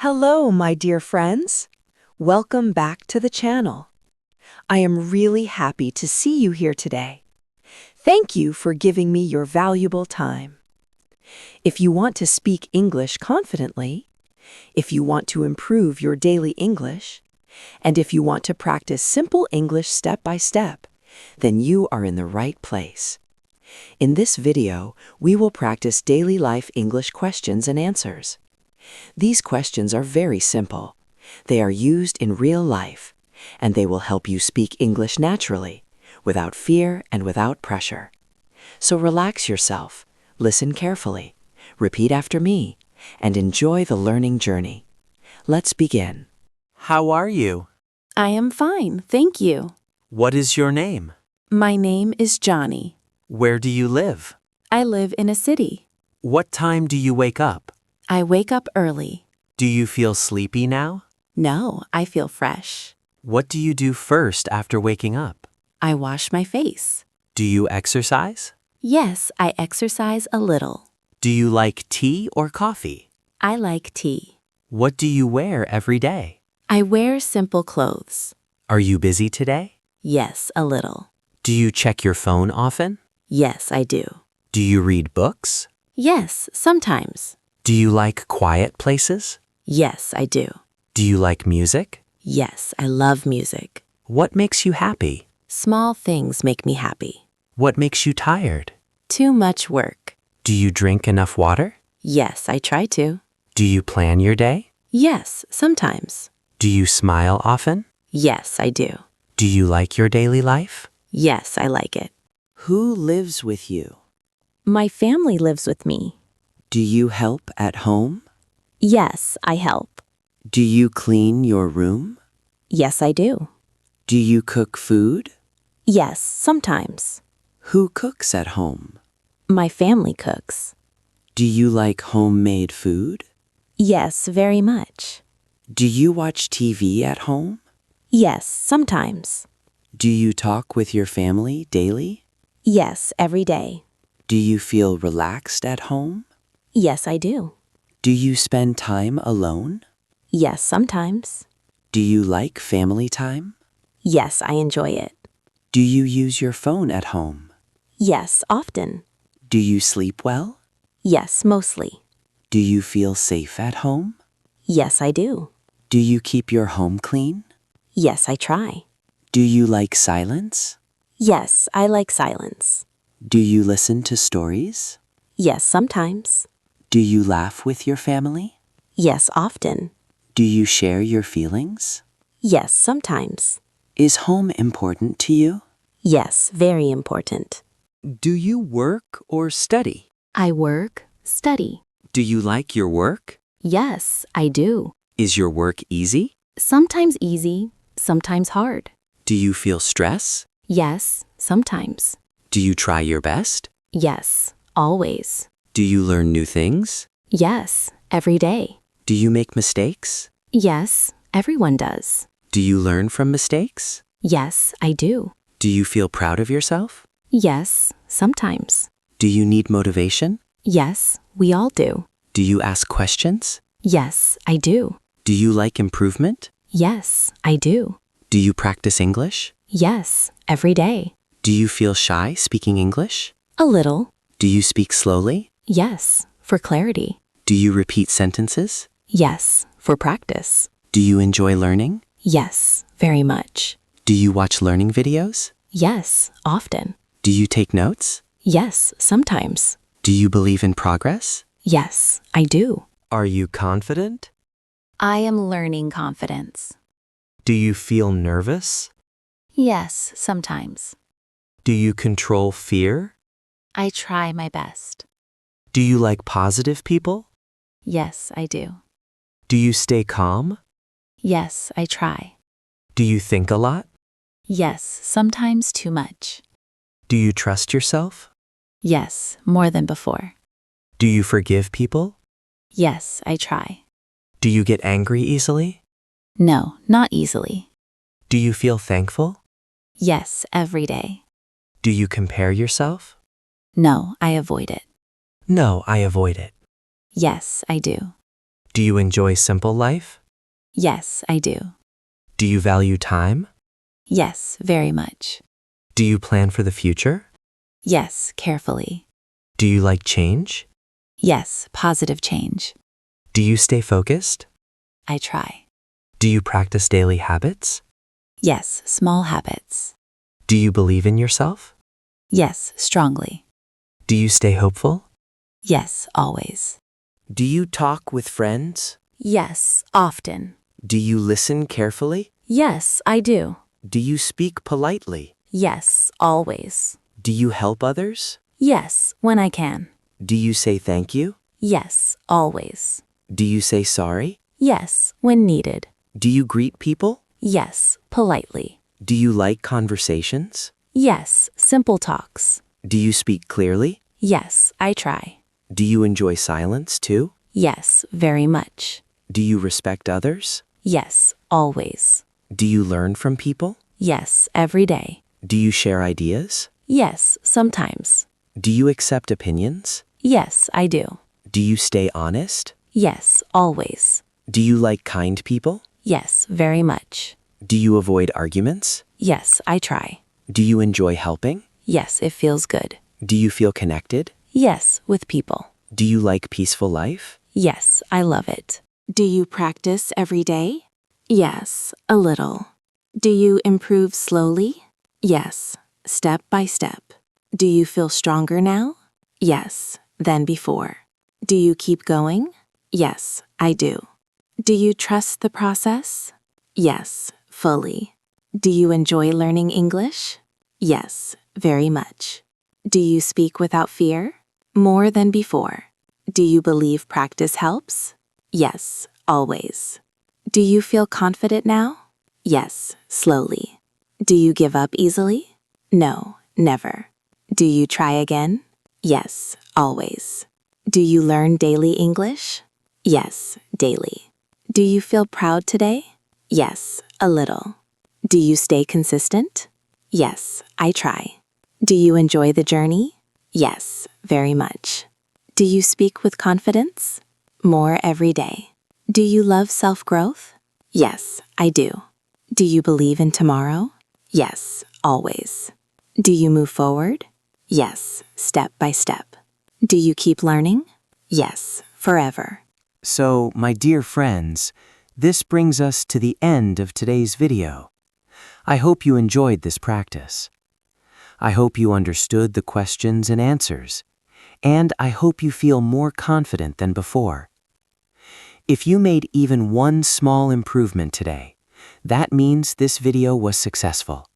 Hello, my dear friends. Welcome back to the channel. I am really happy to see you here today. Thank you for giving me your valuable time. If you want to speak English confidently, if you want to improve your daily English, and if you want to practice simple English step by step, then you are in the right place. In this video, we will practice daily life English questions and answers. These questions are very simple. They are used in real life, and they will help you speak English naturally, without fear and without pressure. So relax yourself, listen carefully, repeat after me, and enjoy the learning journey. Let's begin. How are you? I am fine, thank you. What is your name? My name is Johnny. Where do you live? I live in a city. What time do you wake up? I wake up early. Do you feel sleepy now? No, I feel fresh. What do you do first after waking up? I wash my face. Do you exercise? Yes, I exercise a little. Do you like tea or coffee? I like tea. What do you wear every day? I wear simple clothes. Are you busy today? Yes, a little. Do you check your phone often? Yes, I do. Do you read books? Yes, sometimes. Do you like quiet places? Yes, I do. Do you like music? Yes, I love music. What makes you happy? Small things make me happy. What makes you tired? Too much work. Do you drink enough water? Yes, I try to. Do you plan your day? Yes, sometimes. Do you smile often? Yes, I do. Do you like your daily life? Yes, I like it. Who lives with you? My family lives with me. Do you help at home? Yes, I help. Do you clean your room? Yes, I do. Do you cook food? Yes, sometimes. Who cooks at home? My family cooks. Do you like homemade food? Yes, very much. Do you watch TV at home? Yes, sometimes. Do you talk with your family daily? Yes, every day. Do you feel relaxed at home? Yes, I do. Do you spend time alone? Yes, sometimes. Do you like family time? Yes, I enjoy it. Do you use your phone at home? Yes, often. Do you sleep well? Yes, mostly. Do you feel safe at home? Yes, I do. Do you keep your home clean? Yes, I try. Do you like silence? Yes, I like silence. Do you listen to stories? Yes, sometimes. Do you laugh with your family? Yes, often. Do you share your feelings? Yes, sometimes. Is home important to you? Yes, very important. Do you work or study? I work, study. Do you like your work? Yes, I do. Is your work easy? Sometimes easy, sometimes hard. Do you feel stress? Yes, sometimes. Do you try your best? Yes, always. Do you learn new things? Yes, every day. Do you make mistakes? Yes, everyone does. Do you learn from mistakes? Yes, I do. Do you feel proud of yourself? Yes, sometimes. Do you need motivation? Yes, we all do. Do you ask questions? Yes, I do. Do you like improvement? Yes, I do. Do you practice English? Yes, every day. Do you feel shy speaking English? A little. Do you speak slowly? Yes, for clarity. Do you repeat sentences? Yes, for practice. Do you enjoy learning? Yes, very much. Do you watch learning videos? Yes, often. Do you take notes? Yes, sometimes. Do you believe in progress? Yes, I do. Are you confident? I am learning confidence. Do you feel nervous? Yes, sometimes. Do you control fear? I try my best. Do you like positive people? Yes, I do. Do you stay calm? Yes, I try. Do you think a lot? Yes, sometimes too much. Do you trust yourself? Yes, more than before. Do you forgive people? Yes, I try. Do you get angry easily? No, not easily. Do you feel thankful? Yes, every day. Do you compare yourself? No, I avoid it. No, I avoid it. Yes, I do. Do you enjoy simple life? Yes, I do. Do you value time? Yes, very much. Do you plan for the future? Yes, carefully. Do you like change? Yes, positive change. Do you stay focused? I try. Do you practice daily habits? Yes, small habits. Do you believe in yourself? Yes, strongly. Do you stay hopeful? Yes, always. Do you talk with friends? Yes, often. Do you listen carefully? Yes, I do. Do you speak politely? Yes, always. Do you help others? Yes, when I can. Do you say thank you? Yes, always. Do you say sorry? Yes, when needed. Do you greet people? Yes, politely. Do you like conversations? Yes, simple talks. Do you speak clearly? Yes, I try. Do you enjoy silence too? Yes, very much. Do you respect others? Yes, always. Do you learn from people? Yes, every day. Do you share ideas? Yes, sometimes. Do you accept opinions? Yes, I do. Do you stay honest? Yes, always. Do you like kind people? Yes, very much. Do you avoid arguments? Yes, I try. Do you enjoy helping? Yes, it feels good. Do you feel connected? Yes, with people. Do you like peaceful life? Yes, I love it. Do you practice every day? Yes, a little. Do you improve slowly? Yes, step by step. Do you feel stronger now? Yes, than before. Do you keep going? Yes, I do. Do you trust the process? Yes, fully. Do you enjoy learning English? Yes, very much. Do you speak without fear? More than before. Do you believe practice helps? Yes, always. Do you feel confident now? Yes, slowly. Do you give up easily? No, never. Do you try again? Yes, always. Do you learn daily English? Yes, daily. Do you feel proud today? Yes, a little. Do you stay consistent? Yes, I try. Do you enjoy the journey? Yes, very much. Do you speak with confidence? More every day. Do you love self-growth? Yes, I do. Do you believe in tomorrow? Yes, always. Do you move forward? Yes, step by step. Do you keep learning? Yes, forever. So, my dear friends, this brings us to the end of today's video. I hope you enjoyed this practice. I hope you understood the questions and answers, and I hope you feel more confident than before. If you made even one small improvement today, that means this video was successful.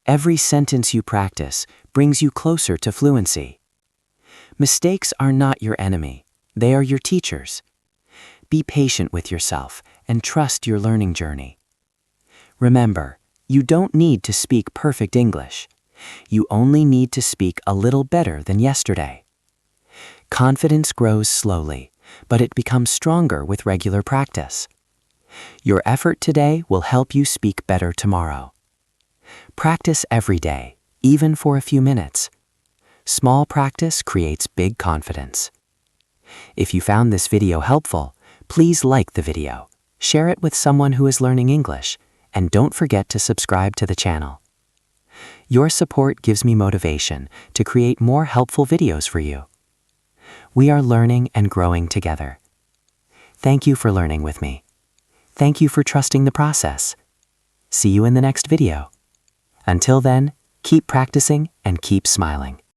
Every sentence you practice brings you closer to fluency. Mistakes are not your enemy, they are your teachers. Be patient with yourself and trust your learning journey. Remember, you don't need to speak perfect English. You only need to speak a little better than yesterday. Confidence grows slowly, but it becomes stronger with regular practice. Your effort today will help you speak better tomorrow. Practice every day, even for a few minutes. Small practice creates big confidence. If you found this video helpful, please like the video, share it with someone who is learning English, and don't forget to subscribe to the channel. Your support gives me motivation to create more helpful videos for you. We are learning and growing together. Thank you for learning with me. Thank you for trusting the process. See you in the next video. Until then, keep practicing and keep smiling.